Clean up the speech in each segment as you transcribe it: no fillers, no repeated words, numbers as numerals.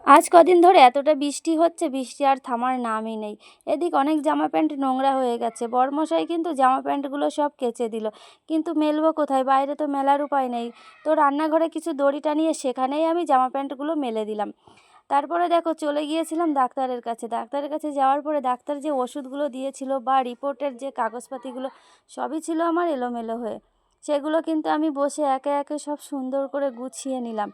আজ কদিন ধরে এতটা বৃষ্টি হচ্ছে, বৃষ্টি আর থামার নামই নেই। এদিক অনেক জামা প্যান্ট নোংরা হয়ে গেছে। বরমশাই কিন্তু জামা প্যান্টগুলো সব কেচে দিল, কিন্তু মেলবো কোথায়? বাইরে তো মেলার উপায় নেই। তো রান্নাঘরে কিছু দড়ি টানিয়ে সেখানেই আমি জামা প্যান্টগুলো মেলে দিলাম। তারপরে দেখো চলে গিয়েছিলাম ডাক্তারের কাছে। ডাক্তারের কাছে যাওয়ার পরে ডাক্তার যে ওষুধগুলো দিয়েছিল বা রিপোর্টের যে কাগজপাতিগুলো, সবই ছিল আমার এলোমেলো হয়ে। সেগুলো কিন্তু আমি বসে একে একে সব সুন্দর করে গুছিয়ে নিলাম।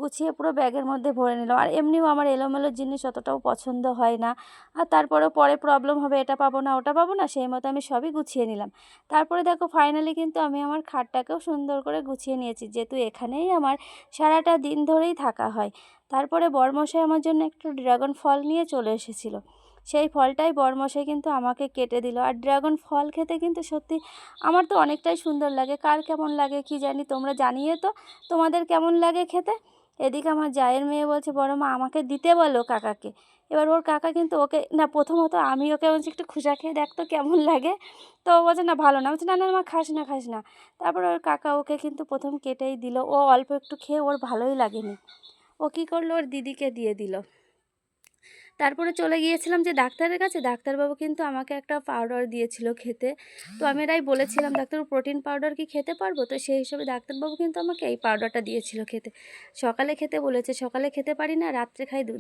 গুছিয়ে পুরো ব্যাগের মধ্যে ভরে নিলাম। আর এমনিও আমার এলোমেলো জিনিস অতটাও পছন্দ হয় না। আর তারপরেও পরে প্রবলেম হবে, এটা পাবো না ওটা পাবো না, সেই মতো আমি সবই গুছিয়ে নিলাম। তারপরে দেখো ফাইনালি কিন্তু আমি আমার খাটটাকেও সুন্দর করে গুছিয়ে নিয়েছি, যেহেতু এখানেই আমার সারাটা দিন ধরেই থাকা হয়। তারপরে বরমশাই আমার জন্য একটু ড্রাগন ফল নিয়ে চলে এসেছিলো। সেই ফলটাই বরমশাই কিন্তু আমাকে কেটে দিল। আর ড্রাগন ফল খেতে কিন্তু সত্যি আমার তো অনেকটাই সুন্দর লাগে। কার কেমন লাগে কি জানি, তোমরা জানিয়ে তো তোমাদের কেমন লাগে খেতে। এদিকে আমার জায়ের মেয়ে বলছে, বড় মা আমাকে দিতে বলো কাকাকে। এবার ওর কাকা কিন্তু ওকে না, প্রথমত আমি ওকে বলছি একটু খোসা খেয়ে দেখ তো কেমন লাগে। তো ও বলছে না ভালো না, বলছে না না মা খাস না খাস না। তারপরে ওর কাকা ওকে কিন্তু প্রথম কেটেই দিল। ও অল্প একটু খেয়ে ওর ভালোই লাগেনি। ও কী করলো, ওর দিদিকে দিয়ে দিল। তারপরে চলে গিয়েছিলাম যে ডাক্তারের কাছে। ডাক্তারবাবু কিন্তু আমাকে একটা পাউডার দিয়েছিল খেতে। তো আমি এটাই বলেছিলাম, ডাক্তারবাবু প্রোটিন পাউডার কি খেতে পারবো? তো সেই হিসেবে ডাক্তারবাবু কিন্তু আমাকে এই পাউডারটা দিয়েছিল খেতে। সকালে খেতে বলেছে, সকালে খেতে পারি না, রাত্রে খাই দুধ।